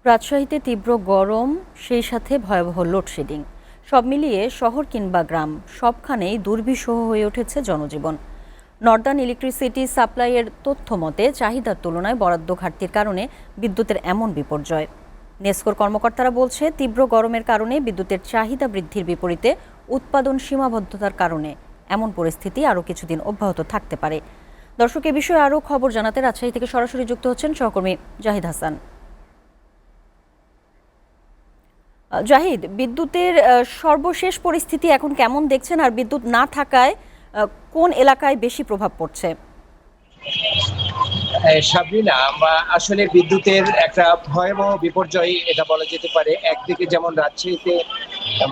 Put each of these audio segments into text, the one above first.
রাজশাহীতে তীব্র গরম, সেই সাথে ভয়াবহ লোডশেডিং। সব মিলিয়ে শহর কিংবা গ্রাম সবখানেই দুর্বিষহ হয়ে উঠেছে জনজীবন। নর্দার্ন ইলেকট্রিসিটি সাপ্লাইয়ের তথ্য মতে চাহিদার তুলনায় বরাদ্দ ঘাটতির কারণে বিদ্যুতের এমন বিপর্যয়। নেসকোর কর্মকর্তারা বলছে, তীব্র গরমের কারণে বিদ্যুতের চাহিদা বৃদ্ধির বিপরীতে উৎপাদন সীমাবদ্ধতার কারণে এমন পরিস্থিতি আরও কিছুদিন অব্যাহত থাকতে পারে। দর্শক, এ বিষয়ে আরও খবর জানাতে রাজশাহী থেকে সরাসরি যুক্ত হচ্ছেন সহকর্মী জাহিদ হাসান। জাহিদ, বিদ্যুতের সর্বশেষ পরিস্থিতি এখন কেমন দেখছেন, আর বিদ্যুৎ না থাকায় কোন এলাকায় বেশি প্রভাব পড়ছে? সাবরিনা, আমরা আসলে বিদ্যুতের একটা ভয়াবহ বিপর্যয় এটা বলা যেতে পারে। একদিকে যেমন রাজশাহীতে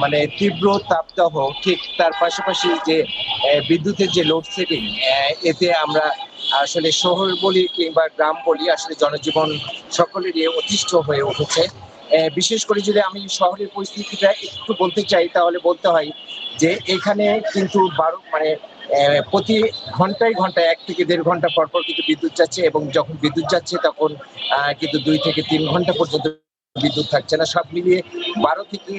মানে তীব্র তাপদাহ, ঠিক তার পাশাপাশি যে বিদ্যুতের যে লোডশেডিং, এতে আমরা আসলে শহর বলি কিংবা গ্রাম বলি, আসলে জনজীবন সকলেরই অতিষ্ঠ হয়ে উঠেছে। বিশেষ করে যদি আমি শহরের পরিস্থিতিটা একটু বলতে চাই, তাহলে বলতে হয় যে এখানে কিন্তু প্রতি ঘন্টায় ঘন্টায় 1 থেকে 1.5 ঘন্টা পর পর কিন্তু বিদ্যুৎ যাচ্ছে, এবং যখন বিদ্যুৎ যাচ্ছে তখন কিন্তু 2 থেকে 3 ঘন্টা পর্যন্ত বিদ্যুৎ থাকছে না। সব মিলিয়ে 12 থেকে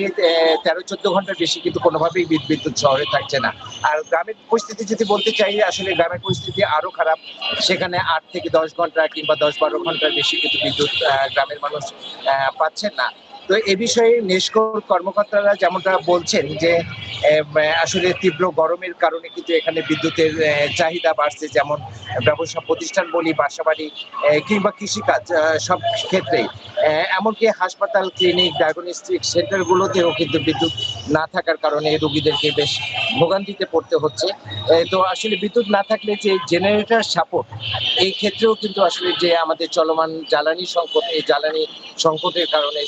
13-14 ঘন্টার বেশি কিন্তু কোনোভাবেই বিদ্যুৎ শহরে থাকছে না। আর গ্রামের পরিস্থিতি যদি বলতে চাই, আসলে গ্রামের পরিস্থিতি আরো খারাপ। সেখানে 8 থেকে 10 ঘন্টা কিংবা 10-12 ঘন্টার বেশি কিন্তু বিদ্যুৎ গ্রামের মানুষ পাচ্ছেন না। তো এ বিষয়ে নেসকোর কর্মকর্তারা যেমনটা বলছেন যে আসলে তীব্র গরমের কারণে কিন্তু এখানে বিদ্যুতের চাহিদা বাড়ছে। যেমন ব্যবসা প্রতিষ্ঠান বলি, বাসাবাড়ি কিংবা কৃষিকাজ, সব ক্ষেত্রেই, এমনকি হাসপাতাল, ক্লিনিক, ডায়াগনস্টিক সেন্টারগুলোতেও কিন্তু বিদ্যুৎ না থাকার কারণে রোগীদেরকে বেশ ভোগান্তিতে পড়তে হচ্ছে। তো আসলে বিদ্যুৎ না থাকলে যে জেনারেটর সাপোর্ট, এই ক্ষেত্রেও কিন্তু আসলে যে আমাদের চলমান জ্বালানি সংকট, এই জ্বালানি সংকটের কারণে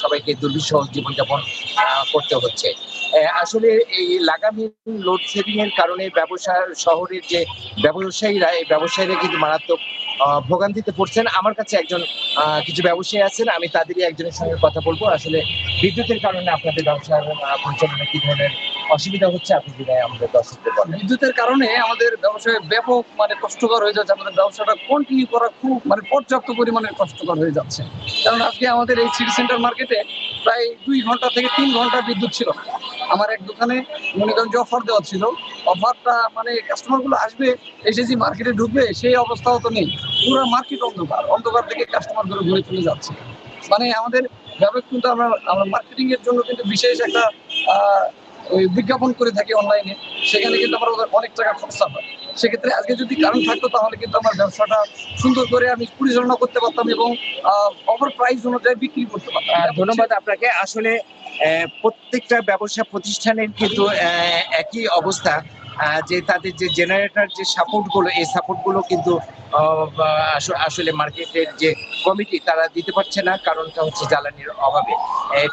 সবাইকে দুর্বিষহ জীবনযাপন করতে হচ্ছে। আসলে এই লাগামহীন লোডশেডিং এর কারণে শহরের যে ব্যবসায়ীরা, এই ব্যবসায়ীরা কিন্তু মারাত্মক ভোগান্তিতে পড়ছেন। আমার কাছে কিছু ব্যবসায়ী আছেন, আমি তাদেরই একজনের সঙ্গে কথা বলবো। আসলে বিদ্যুতের কারণে আপনাদের ব্যবসার পরিচালনা কি ধরনের অসুবিধা হচ্ছে, আপনি যদি আমাদের দর্শকদের বলেন। বিদ্যুতের কারণে আমাদের ব্যবসায় ব্যাপক কষ্টকর হয়ে যাচ্ছে। আমাদের ব্যবসাটা কন্টিনিউ করা খুব পর্যাপ্ত পরিমাণে কষ্টকর হয়ে যাচ্ছে। কারণ আজকে আমাদের এই সিটি সেন্টার মার্কেটে প্রায় 2 ঘন্টা থেকে 3 ঘন্টা বিদ্যুৎ ছিল না। আমার এক দোকানে মনে করেন যে অফার দেওয়া ছিল, অফারটা কাস্টমার গুলো আসবে, এসে যে মার্কেটে ঢুকবে সেই অবস্থাও তো নেই। পুরো মার্কেট অন্ধকার থেকে কাস্টমার গুলো ঘুরে চলে যাচ্ছে। আমাদের ব্যবসা কিন্তু আমরা মার্কেটিং এর জন্য কিন্তু বিশেষ একটা ওই বিজ্ঞাপন করে থাকি অনলাইনে, সেখানে কিন্তু আমার অনেক টাকা খরচা হয়। সেক্ষেত্রে আজকে যদি কারণ থাকতো, তাহলে কিন্তু আমার ব্যবসাটা সুন্দর করে আমি পরিচালনা করতে পারতাম এবং ওভার প্রাইস অনুযায়ী বিক্রি করতে পারতাম। ধন্যবাদ আপনাকে। আসলে প্রত্যেকটা ব্যবসা প্রতিষ্ঠানের কিন্তু একই অবস্থা, যে তাদের যে জেনারেটর যে সাপোর্ট গুলো, এই সাপোর্ট গুলো কিন্তু আসলে মার্কেটের যে কমিটি তারা দিতে পারছে না। কারণটা হচ্ছে জ্বালানির অভাবে।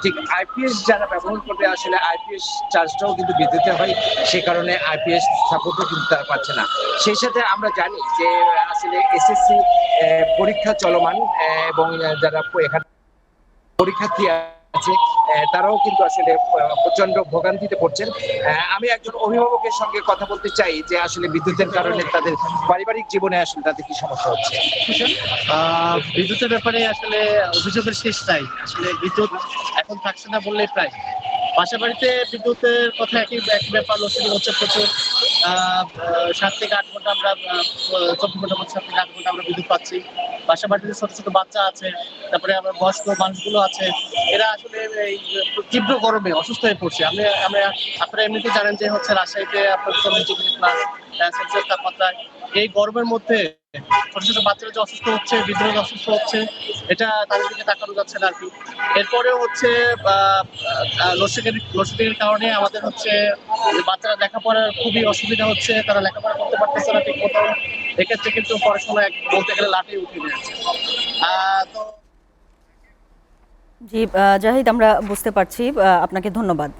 ঠিক আইপিএস যারা ব্যবহার করবে, আসলে আইপিএস চার্জটাও কিন্তু বিদ্যুতে হয়, সে কারণে আইপিএস সাপোর্টও কিন্তু তারা পাচ্ছে না। সেই সাথে আমরা জানি যে আসলে এসএসসি পরীক্ষা চলমান, এবং যারা এখানে পরীক্ষার্থী আছে, তারাও কিন্তু আসলে প্রচন্ড ভোগান্তিতে পড়ছেন। আমি একজন অভিভাবকের সঙ্গে কথা বলতে চাই যে আসলে বিদ্যুতের কারণে তাদের পারিবারিক জীবনে আসলে তাদের কি সমস্যা হচ্ছে। বিদ্যুতের ব্যাপারে আসলে অভিযোগের শেষ নাই। আসলে বিদ্যুৎ এখন থাকছে না বললেই প্রায়। বাসা বাড়িতে বিদ্যুতের কথা একই ব্যাপার, লোডশেডিং হচ্ছে প্রচুর। 7 থেকে 8 ঘন্টা আমরা 24 ঘন্টার মধ্যে 7 থেকে 8 ঘন্টা আমরা বিদ্যুৎ পাচ্ছি। বাসা বাড়িতে ছোট ছোট বাচ্চা আছে, তারপরে আবার বয়স্ক মানুষগুলো আছে, এরা আসলে এই তীব্র গরমে অসুস্থ হয়ে পড়ছে। আপনারা এমনিতে জানেন যে হচ্ছে রাজশাহীতে আপনার 40 ডিগ্রি+ সেলসিয়াস তাপমাত্রায় এই গরমের মধ্যে ছোট ছোট বাচ্চারা যে অসুস্থ হচ্ছে, বৃদ্ধরা যে অসুস্থ হচ্ছে, এটা তাদের দিকে তাকানো যাচ্ছে না আর কি। এরপরেও হচ্ছে লোডশেডিং এর কারণে আমাদের হচ্ছে বাচ্চারা লেখাপড়ার খুবই অসুবিধা হচ্ছে, তারা লেখাপড়া করতে পারতেছে না ঠিক মতো। এক্ষেত্রে কিন্তু পড়াশোনা বলতে গেলে লাঠি উঠে যাচ্ছে। তো জি জাহিদ, আমরা বুঝতে পারছি। আপনাকে ধন্যবাদ।